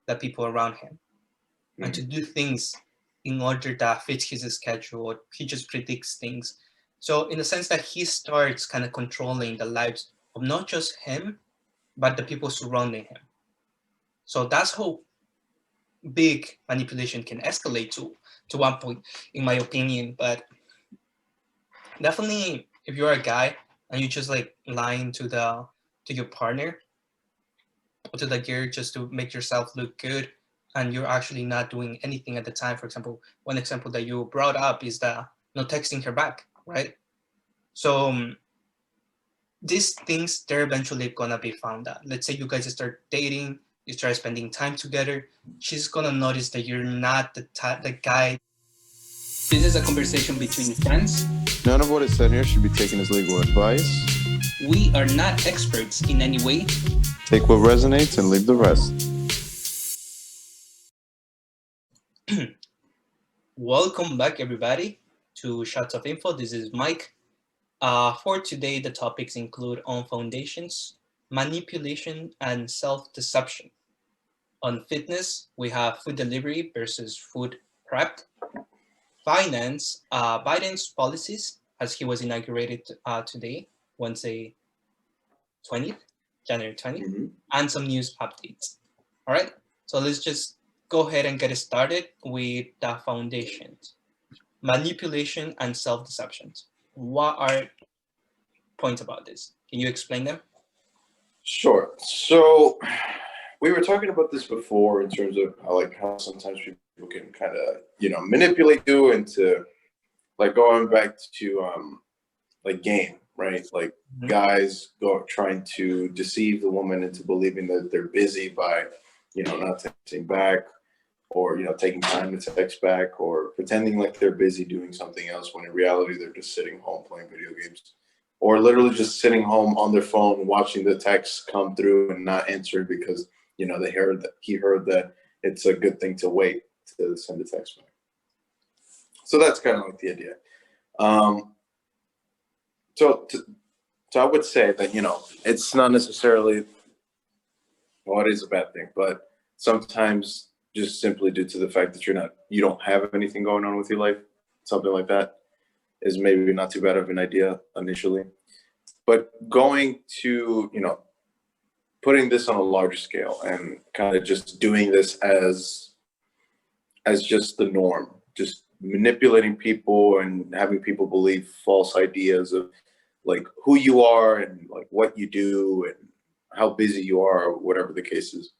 the people around him and to do things in order that fits his schedule, or he just predicts things. So in the sense that he starts kind of controlling the lives of not just him, but the people surrounding him. So that's how big manipulation can escalate to one point, in my opinion. But definitely, if you're a guy and you just like lying to your partner or to the girl just to make yourself look good, and you're actually not doing anything at the time. For example, one example that you brought up is the not texting her back, right? So these things, they're eventually gonna be found out. Let's say you guys start dating, you start spending time together. She's gonna notice that you're not the guy. This is a conversation between friends. None of what is said here should be taken as legal advice. We are not experts in any way. Take what resonates and leave the rest. Welcome back, everybody, to Shots of Info. This is Mike. For today, the topics include on foundations, manipulation, and self-deception. On fitness, we have food delivery versus food prep. Finance, Biden's policies, as he was inaugurated today, Wednesday 20th, January 20th, and some news updates. All right, so let's just go ahead and get started with the foundations. Manipulation and self-deception. What are points about this? Can you explain them? Sure. So we were talking about this before in terms of how sometimes people can kind of, manipulate you into like going back to like game, right? Like guys trying to deceive the woman into believing that they're busy by, not texting back, or, taking time to text back, or pretending like they're busy doing something else when in reality they're just sitting home playing video games, or literally just sitting home on their phone watching the text come through and not answering because, he heard that it's a good thing to wait to send a text back. So that's kind of like the idea. So I would say that, it's not necessarily, well, it is a bad thing, but sometimes just simply due to the fact that you don't have anything going on with your life, something like that is maybe not too bad of an idea initially. But going to, putting this on a larger scale and kind of just doing this as just the norm, just manipulating people and having people believe false ideas of like who you are and like what you do and how busy you are, or whatever the case is.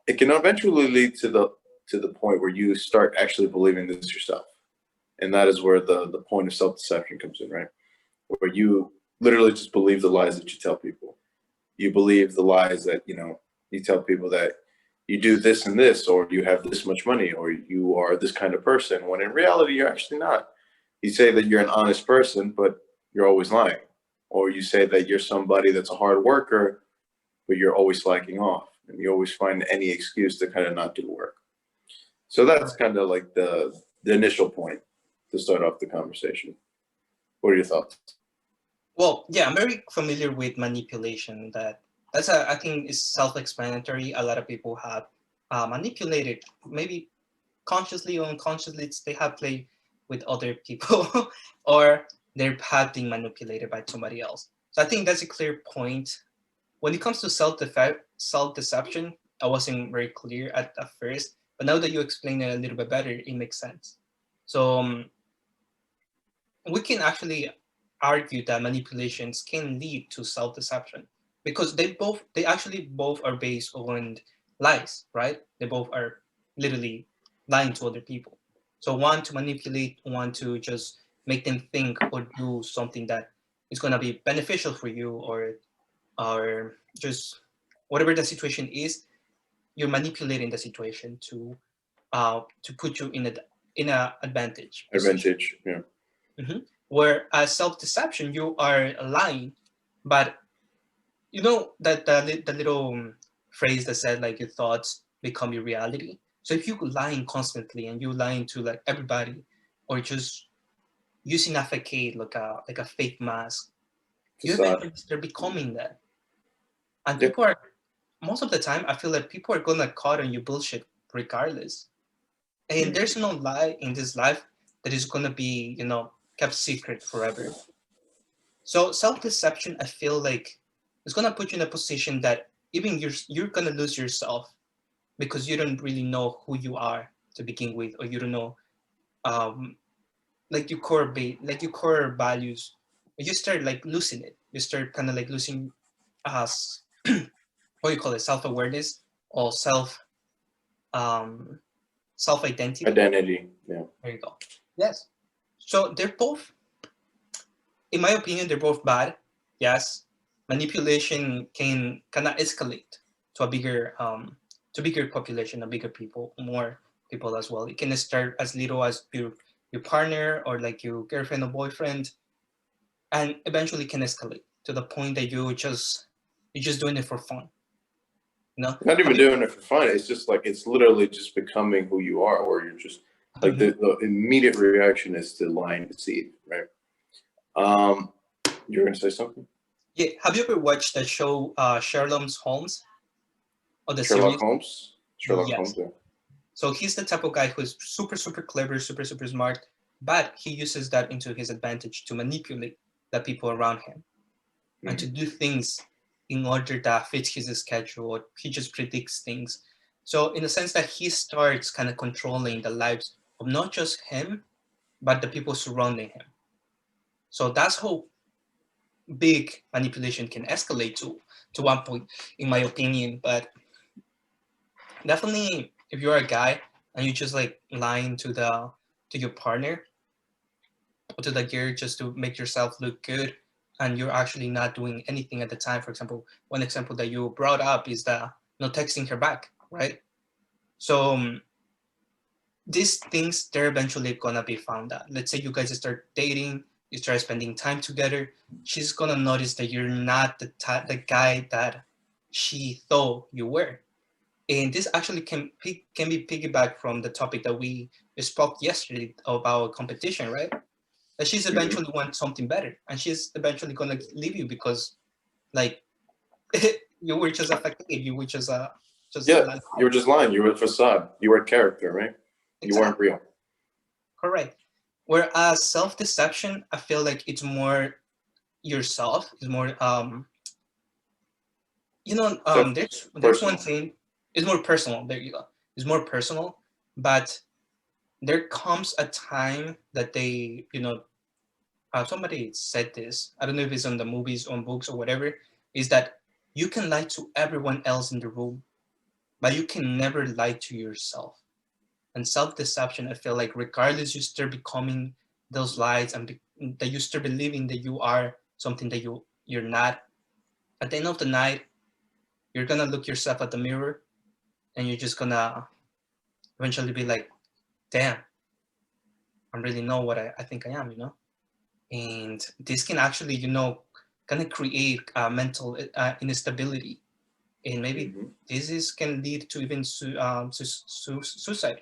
It can eventually lead to the point where you start actually believing this yourself. And that is where the point of self-deception comes in, right? Where you literally just believe the lies that you tell people. You believe the lies that, you tell people that you do this and this, or you have this much money, or you are this kind of person, when in reality, you're actually not. You say that you're an honest person, but you're always lying. Or you say that you're somebody that's a hard worker, but you're always slacking off. And you always find any excuse to kind of not do work. So that's kind of like the initial point to start off the conversation. What are your thoughts? Well, yeah, I'm very familiar with manipulation. I think is self-explanatory. A lot of people have manipulated, maybe consciously or unconsciously. They have played with other people, or they're have been manipulated by somebody else. So I think that's a clear point. When it comes to self-deception, I wasn't very clear at first, but now that you explain it a little bit better, it makes sense. So we can actually argue that manipulations can lead to self-deception because they actually both are based on lies, right? They both are literally lying to other people. So one to manipulate, one to just make them think or do something that is going to be beneficial for you, or just whatever the situation is, you're manipulating the situation to put you in a advantage position. Yeah. Mm-hmm. Whereas self-deception, you are lying, but you know that the little phrase that said like your thoughts become your reality. So if you're lying constantly and you're lying to like everybody, or just using a facade like a fake mask, you eventually start becoming that. And people are most of the time I feel like people are gonna caught on you bullshit regardless. And there's no lie in this life that is gonna be, kept secret forever. So self-deception, I feel like, is gonna put you in a position that even you're gonna lose yourself because you don't really know who you are to begin with, or you don't know um like like your core values. You start like losing it. You start kind of like losing us what do you call it, self-awareness or um self-identity. Identity. Yeah. There you go. Yes. So they're both, in my opinion, they're both bad. Yes. Manipulation can cannot escalate to a bigger population, a bigger people, more people as well. It can start as little as your partner or like your girlfriend or boyfriend, and eventually can escalate to the point that you're just doing it for fun. Not even Have you- doing it for fun. It's just like it's literally just becoming who you are, or you're just like the immediate reaction is to lie and deceive, right? You're gonna say something? Yeah. Have you ever watched the show Sherlock Holmes or the Sherlock series? Holmes. Sherlock Yes. Holmes. Yeah. So he's the type of guy who's super, super clever, super, super smart, but he uses that into his advantage to manipulate the people around him and to do things in order that fits his schedule, or he just predicts things. So in the sense that he starts kind of controlling the lives of not just him, but the people surrounding him. So that's how big manipulation can escalate to one point, in my opinion. But definitely, if you're a guy and you just like lying to your partner or to the girl just to make yourself look good, and you're actually not doing anything at the time. For example, one example that you brought up is the not texting her back, right? So these things, they're eventually gonna be found out. Let's say you guys start dating, you start spending time together. She's gonna notice that you're not the guy that she thought you were. And this actually can be piggybacked from the topic that we spoke yesterday about competition, right? That she's eventually want something better, and she's eventually gonna leave you because, like, you were just affected. You were just Yeah, like, you were just lying. You were a facade. You were a character, right? You weren't exactly real. correct. Whereas self-deception, I feel like it's more yourself. It's more So there's one personal. thing. It's more personal. There you go. It's more personal, but there comes a time that somebody said this. I don't know if it's on the movies, on books, or whatever. Is that you can lie to everyone else in the room, but you can never lie to yourself. And self-deception, I feel like, regardless, you start becoming those lies, and that you start believing that you are something that you're not. At the end of the night, you're gonna look yourself at the mirror, and you're just gonna eventually be like, "Damn, I really know what I think I am." And this can actually, kind of create mental instability, and maybe can lead to even suicide.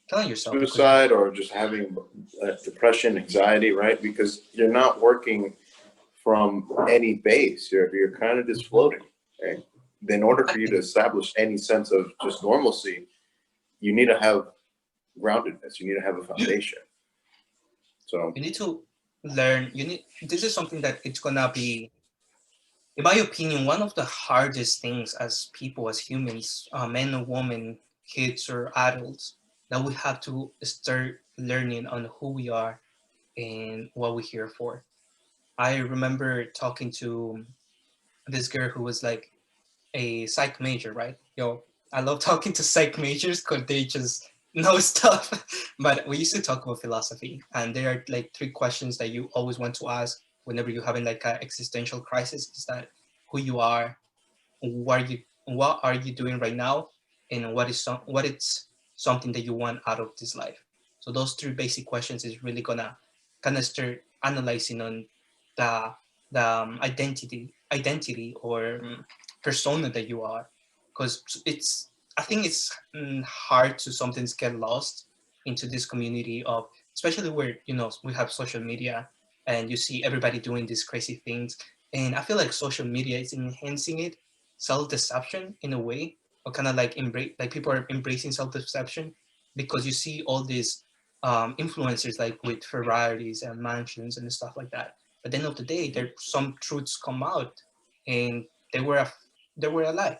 Killing yourself because Suicide or just having depression, anxiety, right? Because you're not working from any base. You're kind of just floating. Right? In order for you to establish any sense of just normalcy, you need to have groundedness. You need to have a foundation. So you need to learn. This is something that it's gonna be, in my opinion, one of the hardest things as people, as humans, men or women, kids or adults, that we have to start learning on who we are and what we're here for. I remember talking to this girl who was like a psych major, right? I love talking to psych majors because they just know stuff. But we used to talk about philosophy, and there are like three questions that you always want to ask whenever you're having like an existential crisis. Is that who you are, what are you doing right now, and what is something that you want out of this life. So those three basic questions is really gonna kind of start analyzing on the identity or persona that you are, because I think it's hard to sometimes get lost into this community of, especially where we have social media and you see everybody doing these crazy things, and I feel like social media is enhancing it, self-deception in a way, or kind of like people are embracing self-deception because you see all these influencers like with Ferraris and mansions and stuff like that. But at the end of the day, there some truths come out, and they were they were alive.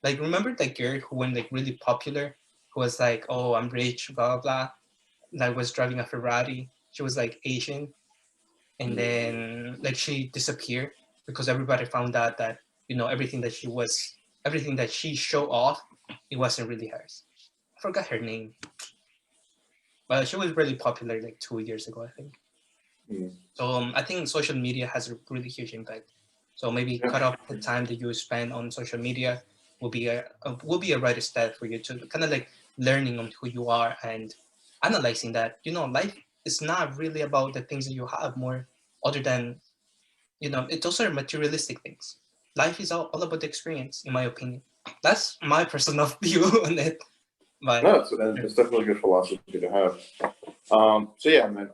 Like, remember that girl who went like really popular, who was like, "Oh, I'm rich," blah blah blah. Like, was driving a Ferrari. She was like Asian, and then like she disappeared because everybody found out that everything that she showed off, it wasn't really hers. I forgot her name, but she was really popular like 2 years ago, I think. Mm. So I think social media has a really huge impact. So maybe Yeah. cut off the time that you spend on social media will be a right step for you to kind of like learning on who you are and analyzing that life is not really about the things that you have more, other than those are materialistic things. Life is all about the experience, in my opinion. That's my personal view on it. But No, it's definitely a good philosophy to have. So yeah, man,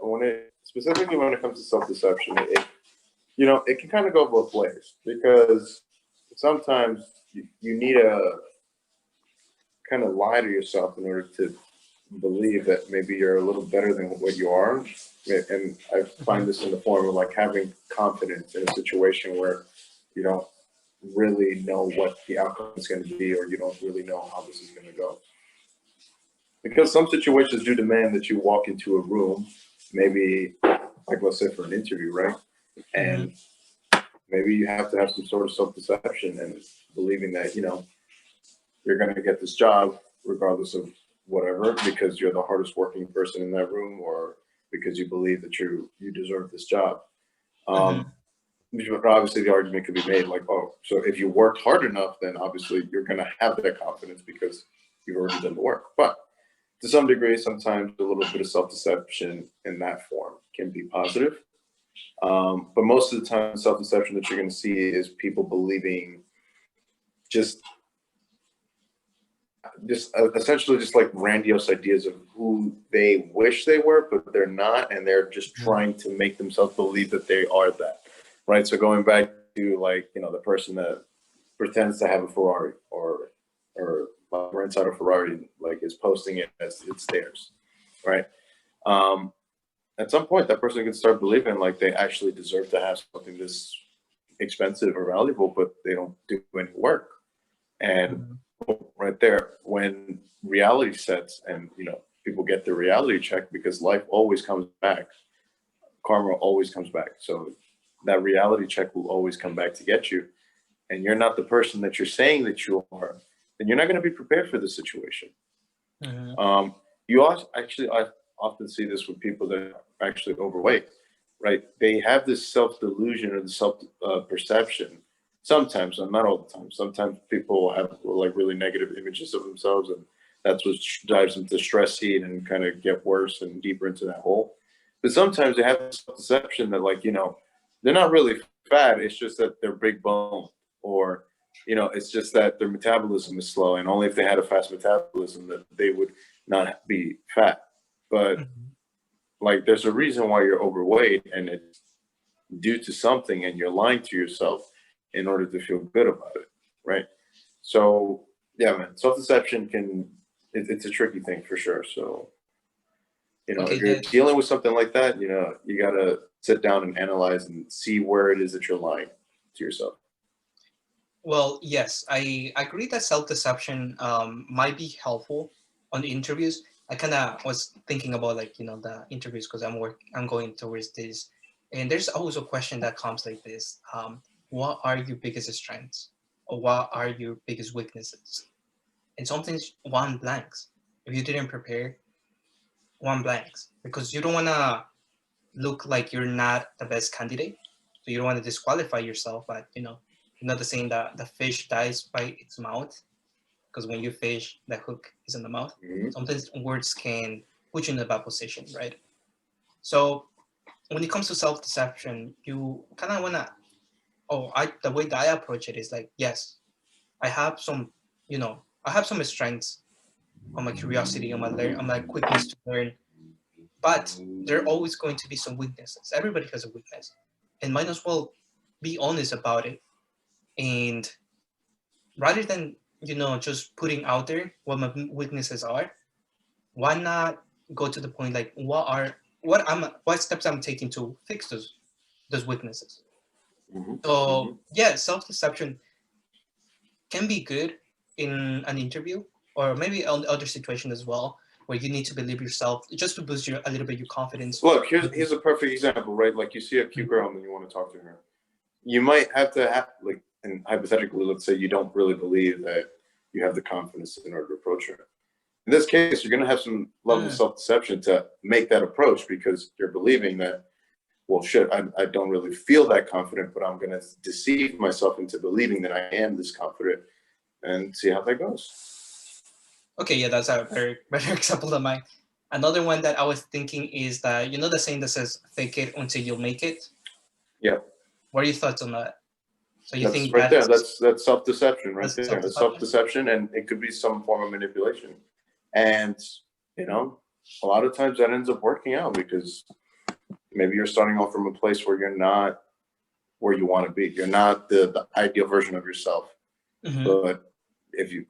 specifically when it comes to self-deception, it can kind of go both ways, because sometimes you need to kind of lie to yourself in order to believe that maybe you're a little better than what you are. And I find this in the form of like having confidence in a situation where you don't really know what the outcome is going to be, or you don't really know how this is going to go. Because some situations do demand that you walk into a room, maybe like let's say for an interview, right? And maybe you have to have some sort of self-deception and believing that, you're going to get this job regardless of whatever, because you're the hardest working person in that room, or because you believe that you deserve this job. But obviously the argument could be made like, oh, so if you worked hard enough, then obviously you're going to have that confidence because you've already done the work. But to some degree, sometimes a little bit of self-deception in that form can be positive. But most of the time, self-deception that you're going to see is people believing just essentially just like grandiose ideas of who they wish they were, but they're not, and they're just trying to make themselves believe that they are that, right? So going back to like, the person that pretends to have a Ferrari or rents out a Ferrari, like is posting it as it's theirs, right? At some point, that person can start believing like they actually deserve to have something this expensive or valuable, but they don't do any work. And right there, when reality sets and people get their reality check, because life always comes back, karma always comes back. So that reality check will always come back to get you, and you're not the person that you're saying that you are, then you're not going to be prepared for the situation. You also I often see this with people that are actually overweight, right? They have this self-delusion or the self-perception. Sometimes, and not all the time. Sometimes people have like really negative images of themselves, and that's what drives them to stress eat and kind of get worse and deeper into that hole. But sometimes they have this self-deception that like, they're not really fat. It's just that they're big boned, or, it's just that their metabolism is slow, and only if they had a fast metabolism that they would not be fat. But like, there's a reason why you're overweight, and it's due to something, and you're lying to yourself in order to feel good about it, right? So yeah, man, self-deception it's a tricky thing for sure. So if you're dealing with something like that, you gotta sit down and analyze and see where it is that you're lying to yourself. Well, yes, I agree that self-deception might be helpful on the interviews. I kind of was thinking about like the interviews because I'm going towards this, and there's always a question that comes like this: what are your biggest strengths, or what are your biggest weaknesses? And sometimes one blanks. If you didn't prepare, one blanks, because you don't want to look like you're not the best candidate, so you don't want to disqualify yourself. But you're not the saying that the fish dies by its mouth, because when you fish, the hook is in the mouth. Sometimes words can put you in a bad position, right? So when it comes to self-deception, you kind of want to, the way that I approach it is like, yes, I have some, I have some strengths on my curiosity, on my quickness to learn, but there are always going to be some weaknesses. Everybody has a weakness, and might as well be honest about it, and rather than just putting out there what my weaknesses are, why not go to the point like what steps I'm taking to fix those weaknesses. Mhm. So yeah, self-deception can be good in an interview or maybe on other situation as well, where you need to believe yourself just to boost a little bit your confidence. Look, here's a perfect example, right? Like you see a cute girl and then you want to talk to her. You might have to have like, and hypothetically, let's say you don't really believe that you have the confidence in order to approach her. In this case, you're going to have some level of self-deception to make that approach because you're believing that, well, shit, I don't really feel that confident, but I'm going to deceive myself into believing that I am this confident and see how that goes. Okay, yeah, that's a very better example than mine. Another one that I was thinking is that the saying that says "fake it until you make it." Yeah. What are your thoughts on that? So you That's think right there. That's self-deception right that's there. self-deception? That's self-deception, and it could be some form of manipulation. And a lot of times that ends up working out because maybe you're starting off from a place where you're not where you want to be. You're not the ideal version of yourself. Mhm. But if you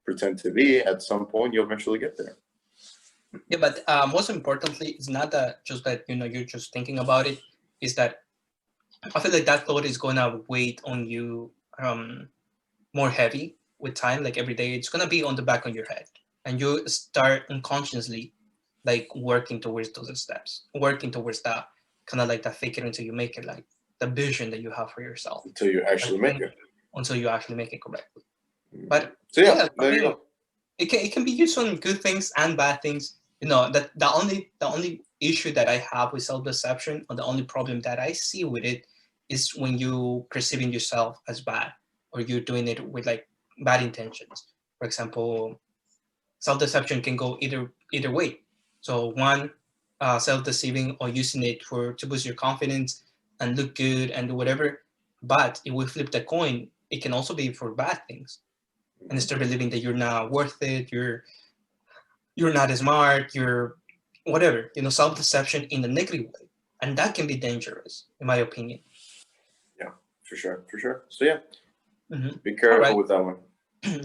pretend to be, at some point you'll eventually get there. Yeah, but most importantly, it's not that just that you're just thinking about it. Is that I feel like that thought is gonna weight on you more heavy with time. Like every day, it's gonna be on the back of your head, and you start unconsciously like working towards those steps, working towards that kind of like that fake it until you make it, like the vision that you have for yourself Until you actually make it. until you actually make it correctly. But So yeah, there you okay, go. it can be used on good things and bad things. That the only issue that I have with self-deception, or the only problem that I see with it, is when you perceiving yourself as bad, or you're doing it with like bad intentions. For example, self-deception can go either way. So one, self-deceiving or using it to boost your confidence and look good and do whatever. But if we flip the coin, it can also be for bad things, and start believing that you're not worth it, you're not smart, you're whatever, self-deception in a negative way. And that can be dangerous, in my opinion. Yeah, for sure. So yeah, be All careful right. with that one.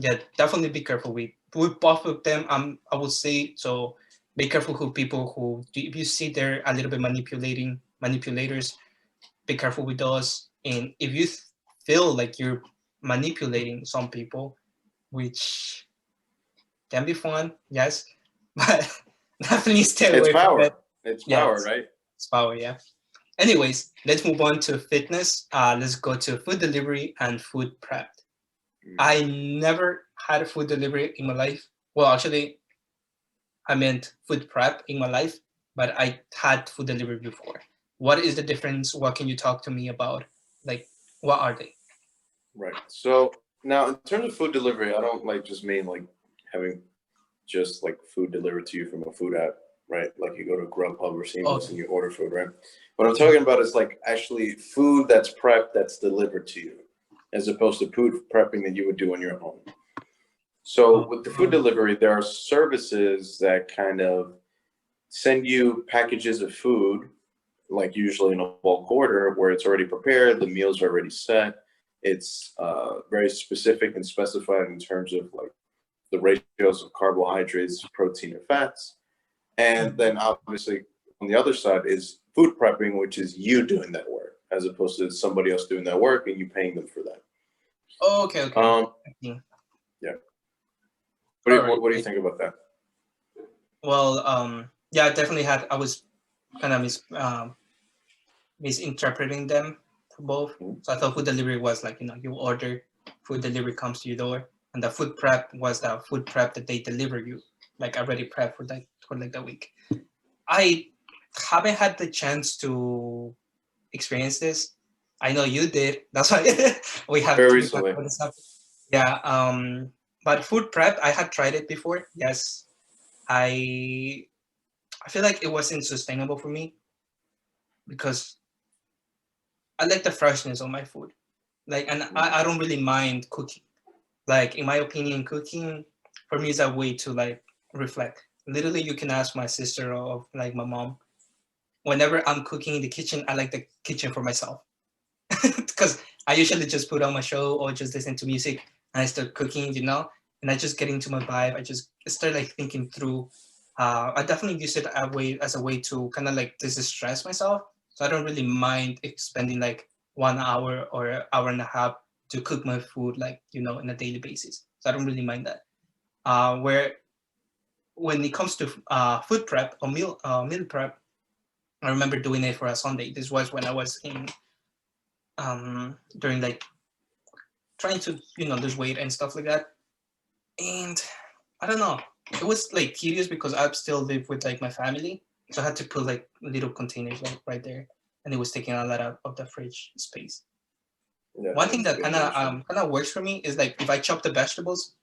Yeah, definitely be careful with both of them. I would say so. Be careful with people who, if you see they're a little bit manipulators, be careful with those. And if you feel like you're manipulating some people, which can be fun, yes, but definitely stay It's away from power. it. It's Yeah, power, right? it's power, yeah. Anyways, let's move on to fitness. Let's go to food delivery and food prep. I never had a food delivery in my life. Well, actually, I meant food prep in my life, but I had food delivery before. What is the difference? What can you talk to me about? Like, what are they? Right. So now, in terms of food delivery, I don't just mean like having just like food delivered to you from a food app, right? Like you go to Grubhub or Seamless and you order food, right? What I'm talking about is like actually food that's prepped that's delivered to you, as opposed to food prepping that you would do on your own. So with the food delivery, there are services that kind of send you packages of food, like usually in a bulk order, where it's already prepared, the meals are already set. It's very specific and specified in terms of like the ratios of carbohydrates, protein, and fats. And then obviously on the other side is food prepping, which is you doing that work as opposed to somebody else doing that work and you paying them for that. Oh, okay. Yeah. What do you think about that? Well, yeah, I definitely had. I was kind of misinterpreting them for both. So I thought food delivery was like you order, food delivery comes to your door, and the food prep was the food prep that they deliver you, like already prepped for like the week. I haven't had the chance to experience this. I know you did. That's why we have Very to recently. talk about this. Yeah. But food prep, I had tried it before. Yes. I feel like it wasn't sustainable for me because I like the freshness of my food. Like, and I don't really mind cooking. Like, in my opinion, cooking for me is a way to like reflect. Literally, you can ask my sister or like my mom. Whenever I'm cooking in the kitchen, I like the kitchen for myself because I usually just put on my show or just listen to music and I start cooking, you know, and I just get into my vibe. I just start like thinking through. I definitely use it as a way to kind of like distress myself. So I don't really mind spending like 1 hour or an hour and a half to cook my food, like, you know, on a daily basis. So I don't really mind that. Where when it comes to food prep or meal prep, I remember doing it for a Sunday. This was when I was in during like trying to, you know, lose weight and stuff like that. And I don't know, it was like tedious because I still live with like my family, so I had to put like little containers like right there, and it was taking a lot of the fridge space. Yeah, One thing that that's a good mention. kind of works for me is like if I chop the vegetables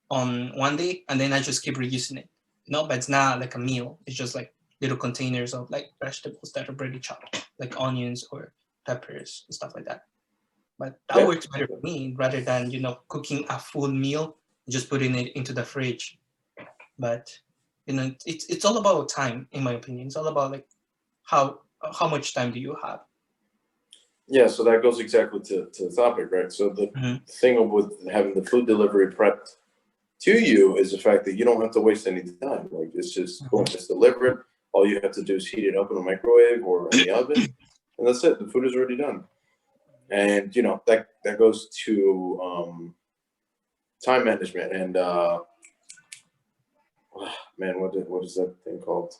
on one day and then I just keep reusing it. No, but it's not like a meal. It's just like little containers of like vegetables that are already chopped, like onions or peppers and stuff like that. But that Yeah. works better for me rather than, you know, cooking a full meal and just putting it into the fridge. But you know, it's all about time, in my opinion. It's all about like how how much time do you have? Yeah, so that goes exactly to the topic, right? So the Mhm. thing with having the food delivery prepped to you is the fact that you don't have to waste any time. Like it's just boom, it's delivered. All you have to do is heat it up in a microwave or in the oven, and that's it. The food is already done. And you know that goes to time management and man, what is that thing called?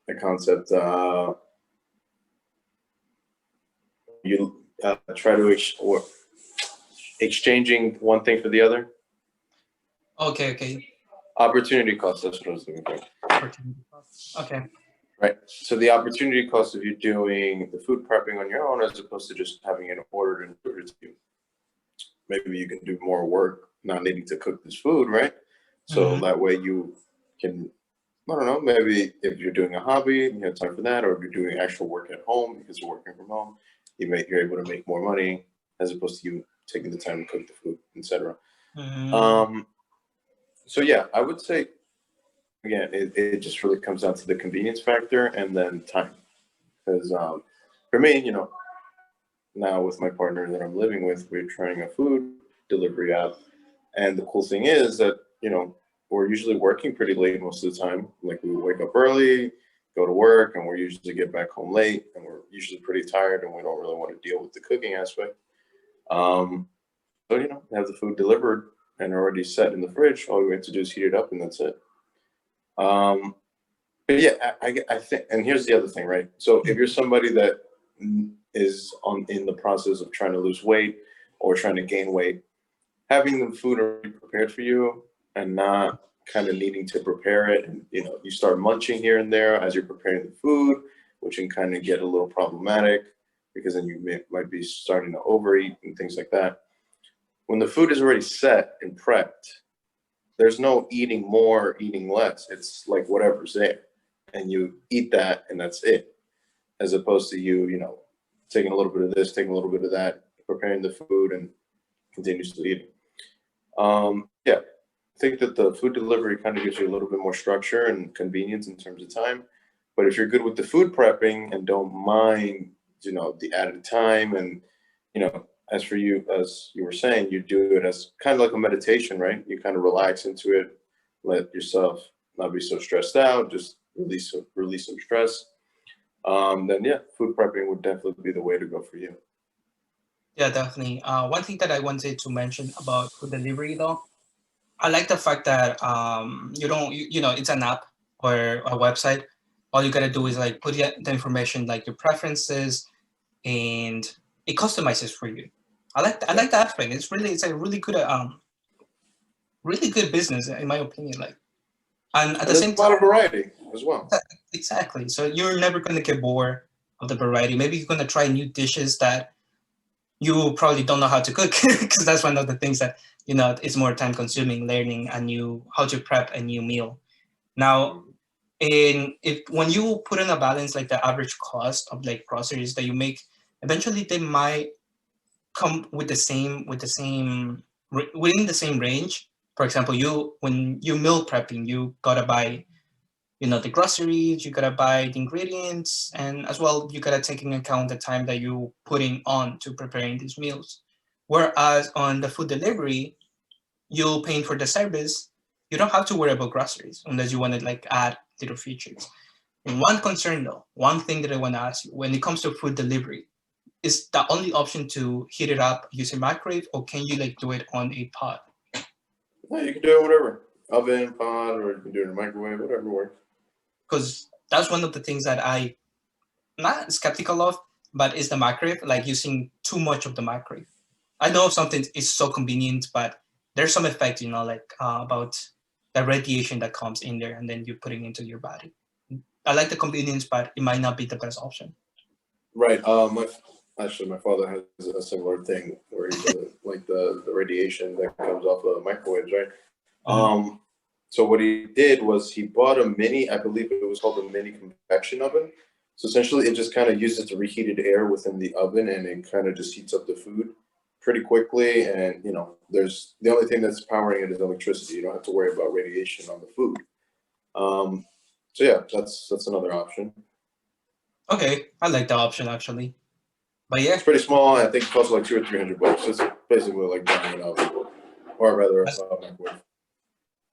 The concept. You try to or exchanging one thing for the other. Okay, okay. Opportunity cost. That's what I was looking for. Opportunity cost. Okay. Right. So the opportunity cost of you doing the food prepping on your own, as opposed to just having it ordered and delivered to you. Maybe you can do more work, not needing to cook this food, right? So Mhm. that way you can, I don't know, maybe if you're doing a hobby, you have time for that, or if you're doing actual work at home because you're working from home, you're able to make more money as opposed to you taking the time to cook the food, etc. Mhm. Um, so yeah, I would say again, it just really comes down to the convenience factor and then time. Because for me, you know, now with my partner that I'm living with, we're trying a food delivery app. And the cool thing is that, you know, we're usually working pretty late most of the time. Like we wake up early, go to work, and we usually get back home late, and we're usually pretty tired, and we don't really want to deal with the cooking aspect. Um, so, you know, have the food delivered and already set in the fridge. All we have to do is heat it up, and that's it. Um, but yeah, I think, and here's the other thing, right? So if you're somebody that is in the process of trying to lose weight or trying to gain weight, having the food already prepared for you and not kind of needing to prepare it, and you know, you start munching here and there as you're preparing the food, which can kind of get a little problematic because then might be starting to overeat and things like that. When the food is already set and prepped, there's no eating more, eating less. It's like whatever's there, and you eat that, and that's it. As opposed to you know, taking a little bit of this, taking a little bit of that, preparing the food, and continuously eating. Yeah, I think that the food delivery kind of gives you a little bit more structure and convenience in terms of time. But if you're good with the food prepping and don't mind, you know, the added time and, you know, as for you, as you were saying, you do it as kind of like a meditation, right? You kind of relax into it, let yourself not be so stressed out, just release some stress. Then yeah, food prepping would definitely be the way to go for you. Yeah, definitely. One thing that I wanted to mention about food delivery though, I like the fact that you don't you know, it's an app or a website. All you gotta do is like put the information like your preferences, and it customizes for you. I Yeah, like that aspect. It's a really good business in my opinion. Like, and at and the there's same a lot time, of variety as well. exactly. So you're never gonna get bored of the variety. Maybe you're gonna try new dishes that you probably don't know how to cook because that's one of the things that, you know, it's more time consuming learning a new how to prep a new meal. Now, in if when you put in a balance like the average cost of like groceries that you make, eventually they might come with within the same range. For example, you when you meal prepping, you gotta buy, you know, the groceries, you gotta buy the ingredients, and as well you gotta take into account the time that you putting on to preparing these meals. Whereas on the food delivery, you're paying for the service, you don't have to worry about groceries unless you want to like add little features. One concern though, one thing that I want to ask you, when it comes to food delivery, is the only option to heat it up using microwave, or can you like do it on a pot? No, you can do it whatever. Oven, pot, or you can do it in a microwave, whatever works. Because that's one of the things that I not skeptical of, but is the microwave, like using too much of the microwave. I know something is so convenient, but there's some effect, you know, like about the radiation that comes in there and then you're putting into your body. I like the convenience, but it might not be the best option. Right. My father has a similar thing where he does like the radiation that comes off the microwaves, right? So what he did was he bought a mini, I believe it was called a mini convection oven. So essentially, it just kind of uses the reheated air within the oven, and it kind of just heats up the food pretty quickly. And you know, there's the only thing that's powering it is electricity. You don't have to worry about radiation on the food. So yeah, that's another option. Okay, I like that option actually. But yeah, It's pretty small. I think it costs like $200 or $300. It's basically like buying an oven, or rather a microwave.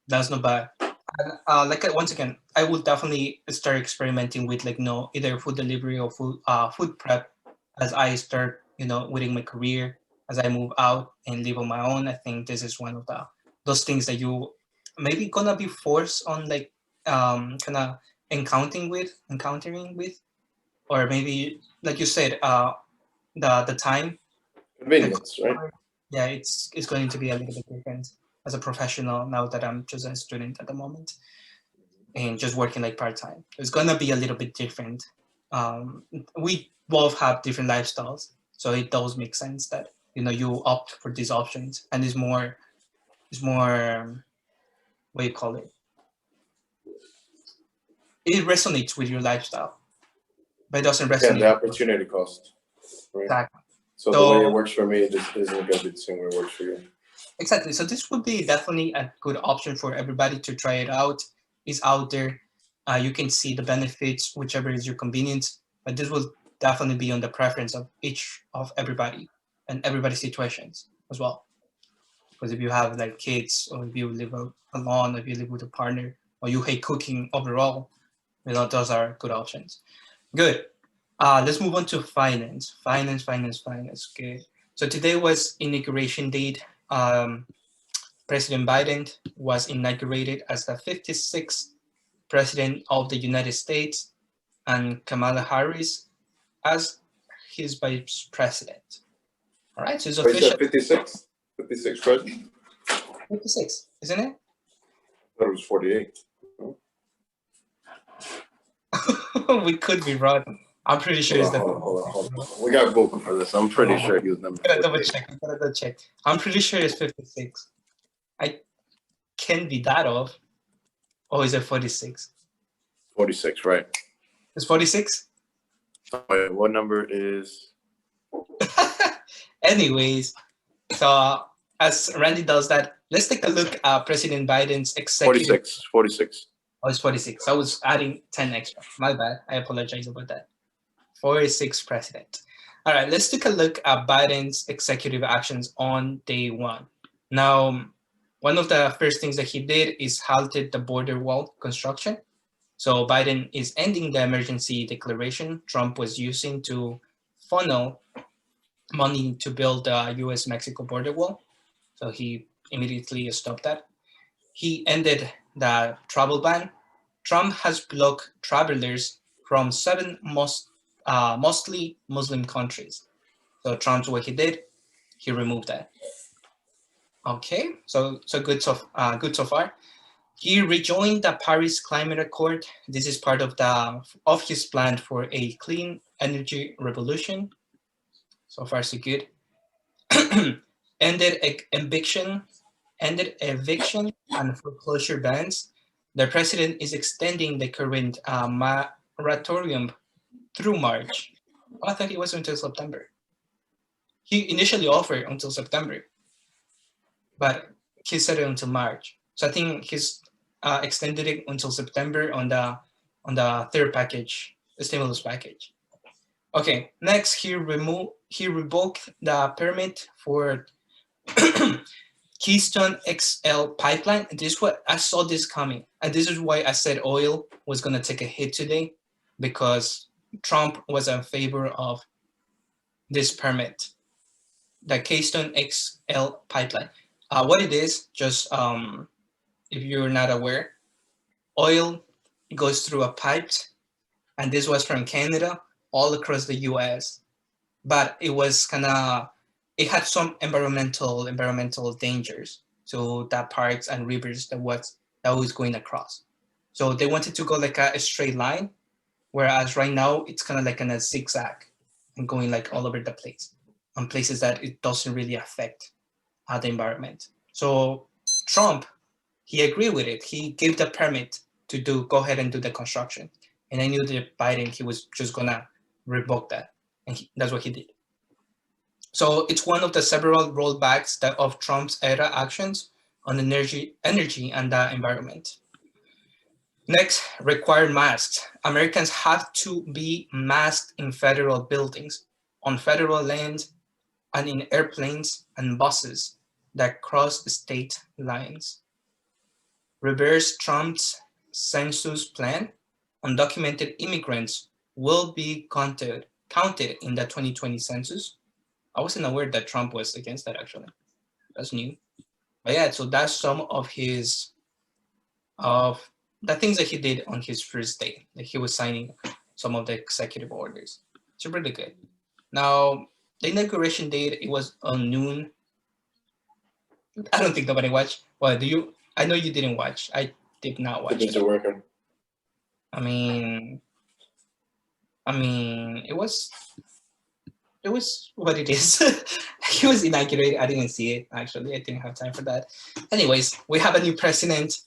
that's not bad. And, once again, I would definitely start experimenting with like either food delivery or food prep as I start within my career, as I move out and live on my own. I think this is one of those things that you maybe gonna be forced on like kind of encountering with, or maybe like you said, the time. Convenience, right? Yeah, it's going to be a little bit different as a professional now that I'm just a student at the moment and just working like part-time. It's gonna be a little bit different. We both have different lifestyles, so it does make sense that you opt for these options, and it's more what do you call it? It resonates with your lifestyle, but it doesn't resonate. Yeah, the opportunity cost, right? Exactly. So the way it works for me, it just isn't going to be the same way it works for you. Exactly. So this would be definitely a good option for everybody to try it out. It's out there. You can see the benefits, whichever is your convenience. But this will definitely be on the preference of everybody and everybody's situations as well. Because if you have like kids, or if you live alone, or if you live with a partner, or you hate cooking overall, those are good options. Good. Let's move on to finance. Finance. Okay. So today was inauguration date. President Biden was inaugurated as the 56th president of the United States, and Kamala Harris as his vice president. All right, so it's official. 56? 56 president? 56, isn't it? I thought it was 48. We could be wrong. I'm pretty sure it's the. Hold on. We got Google for this. I'm pretty sure he was number. I gotta double check. I'm pretty sure it's 56. I can be that off. Or is it 46? 46, right? It's 46? Wait, what number is? Anyways, so as Randy does that, let's take a look at President Biden's executive. 46. Oh, it's 46. I was adding 10 extra. My bad. I apologize about that. 46 president. All right, let's take a look at Biden's executive actions on day one. Now, one of the first things that he did is halted the border wall construction. So Biden is ending the emergency declaration Trump was using to funnel money to build the US-Mexico border wall. So he immediately stopped that. He ended the travel ban. Trump has blocked travelers from 7 mostly Muslim countries. So Trump's what he did, he removed that. Okay, so good so far. He rejoined the Paris Climate Accord. This is part of his plan for a clean energy revolution. So far, so good. Ended eviction and foreclosure bans. The president is extending the current moratorium through March. Oh, I thought it was until September. He initially offered until September, but he said it until March. So I think he's extended it until September on the third package, the stimulus package. Okay, next he revoked the permit for Keystone XL pipeline. And this is what I saw this coming, and this is why I said oil was gonna take a hit today, because Trump was in favor of this permit, the Keystone XL pipeline. What it is, just if you're not aware, oil goes through a pipe, and this was from Canada all across the U.S. But it was it had some environmental dangers to that parks and rivers that was going across. So they wanted to go like a straight line, whereas right now it's kind of like in a zigzag and going like all over the place on places that it doesn't really affect the environment. So Trump, he agreed with it. He gave the permit to go ahead and do the construction. And I knew that Biden, he was just gonna revoke that. And that's what he did. So it's one of the several rollbacks of Trump's era actions on energy and the environment. Next, required masks. Americans have to be masked in federal buildings, on federal land, and in airplanes and buses that cross state lines. Reverse Trump's census plan. Undocumented immigrants will be counted in the 2020 census. I wasn't aware that Trump was against that, actually. That's new. But yeah, so that's some of the things that he did on his first day. Like he was signing some of the executive orders. It's really good. Now, the inauguration date, it was on noon. I don't think nobody watched. Well, I know you didn't watch. I did not watch it. Working. I mean, it was what it is. He was inaugurated. I didn't see it, actually. I didn't have time for that. Anyways, we have a new president.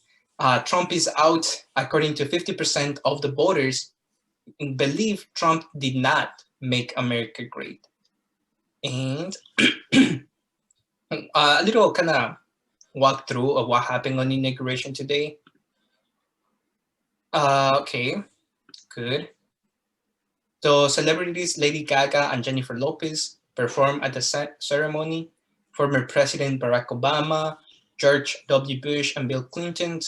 Trump is out. According to 50% of the voters, believe Trump did not make America great. And a little kind of walkthrough of what happened on inauguration today. Okay, good. So celebrities Lady Gaga and Jennifer Lopez performed at the ceremony. Former President Barack Obama, George W. Bush, and Bill Clinton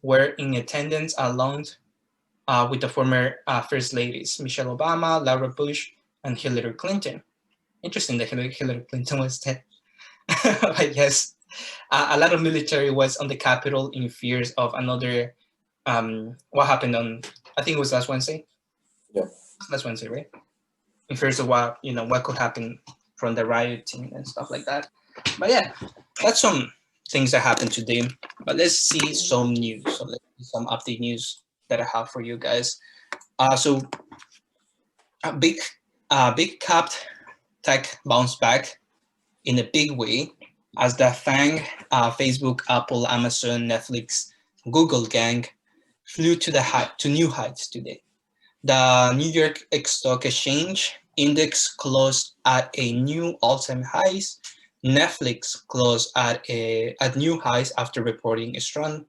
were in attendance along with the former First Ladies, Michelle Obama, Laura Bush, and Hillary Clinton. Interesting that Hillary Clinton was dead. But yes, a lot of military was on the Capitol in fears of another, what happened on, I think it was last Wednesday? Yeah. Last Wednesday, right? In fears of what could happen from the rioting and stuff like that. But yeah, that's some things that happened today. But let's see some news. So let's see some update news that I have for you guys. So a big cap tech bounced back in a big way as the FANG, Facebook, Apple, Amazon, Netflix, Google gang flew to new heights today. The New York Stock Exchange index closed at a new all-time highs. Netflix closed at new highs after reporting a strong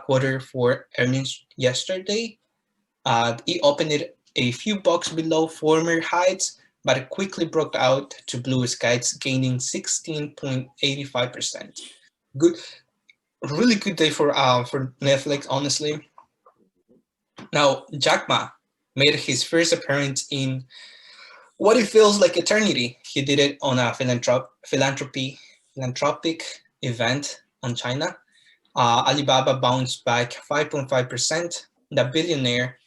quarter for earnings yesterday. It opened it a few bucks below former heights, but it quickly broke out to blue skies, gaining 16.85%. Good, really good day for Netflix, honestly. Now, Jack Ma made his first appearance in what it feels like eternity. He did it on a philanthropic event on China. Alibaba bounced back 5.5%. The billionaire,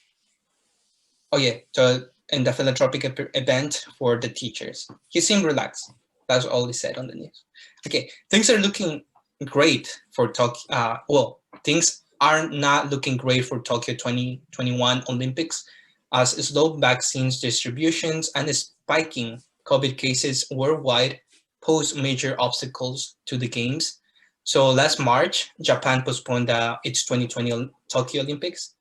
in the philanthropic event for the teachers. He seemed relaxed. That's all he said on the news. Okay, things are looking great for Tokyo. Things are not looking great for Tokyo 2021 Olympics, as slow vaccines distributions and spiking COVID cases worldwide pose major obstacles to the games. So last March, Japan postponed its 2020 Tokyo Olympics.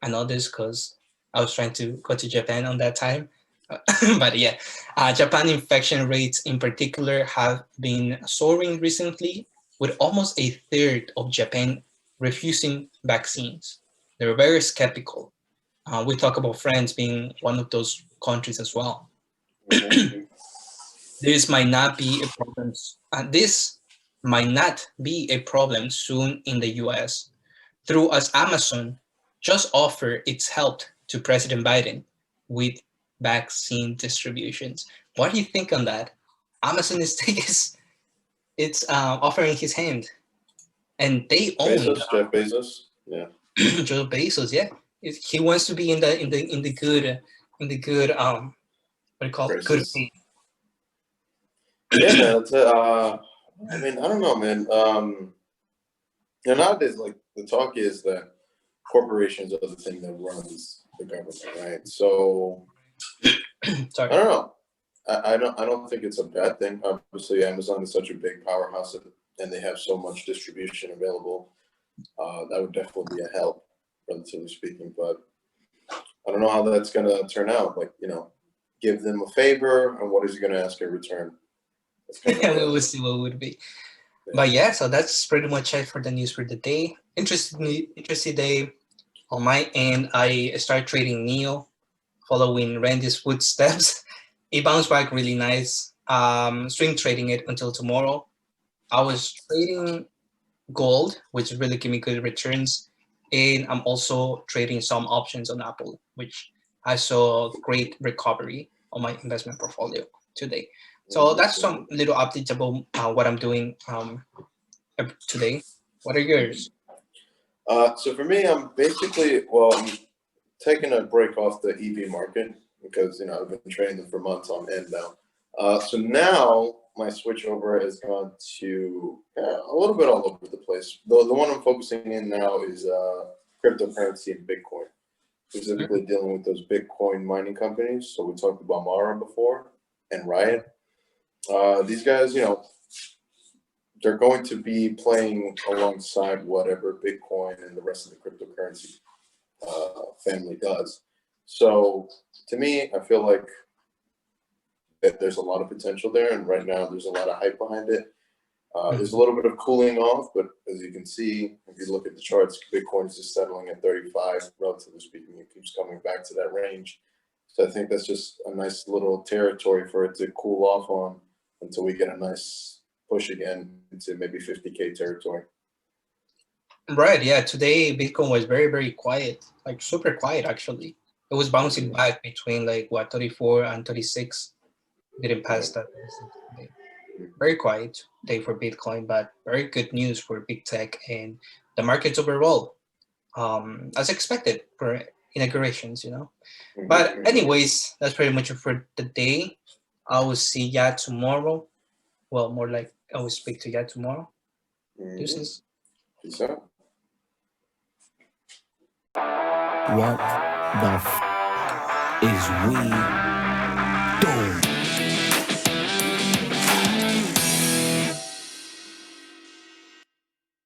I know this because I was trying to go to Japan on that time. But yeah, Japan infection rates in particular have been soaring recently, with almost a third of Japan refusing vaccines. They're very skeptical. We talk about France being one of those countries as well. This might not be a problem. This might not be a problem soon in the US, through as Amazon just offered its help to President Biden with vaccine distributions. What do you think on that? Amazon is it's offering his hand, and they own Jeff Bezos. Yeah. Joe Bezos. Yeah, he wants to be in the good what do you call it? Good Gracious. faith. Yeah, man. I mean, I don't know, man. Nowadays, like the talk is that corporations are the thing that runs the government, right? So I Sorry. don't know. I don't think it's a bad thing. Obviously, Amazon is such a big powerhouse, and they have so much distribution available. That would definitely be a help, relatively speaking. But I don't know how that's gonna turn out. Like, give them a favor, and what is he gonna ask in return? That's kind of We will see what it would be. But yeah, so that's pretty much it for the news for the day. Interesting day. On my end, I started trading Neo, following Randy's footsteps. It bounced back really nice. Swing trading it until tomorrow. I was trading gold, which really give me good returns. And I'm also trading some options on Apple, which I saw great recovery on my investment portfolio today. So that's some little updates about what I'm doing today. What are yours? So for me, I'm taking a break off the EV market because I've been trading them for months on end now. So now my switch over has gone to a little bit all over the place. The one I'm focusing in now is cryptocurrency and Bitcoin, specifically dealing with those Bitcoin mining companies. So we talked about Mara before and Riot. These guys, they're going to be playing alongside whatever Bitcoin and the rest of the cryptocurrency family does. So to me, I feel like that there's a lot of potential there, and right now there's a lot of hype behind it. There's a little bit of cooling off, but as you can see, if you look at the charts, Bitcoin's just settling at 35, relatively speaking. It keeps coming back to that range. So I think that's just a nice little territory for it to cool off on until we get a nice push again into maybe 50K territory. Right, yeah. Today Bitcoin was very, very quiet, like super quiet actually. It was bouncing back between 34 and 36. Didn't pass that. Very quiet day for Bitcoin, but very good news for big tech and the markets overall. As expected for inaugurations. But anyways, that's pretty much it for the day. I will see ya tomorrow. Well, more like I will speak to ya tomorrow. Deuces. Peace out. What the is we doing?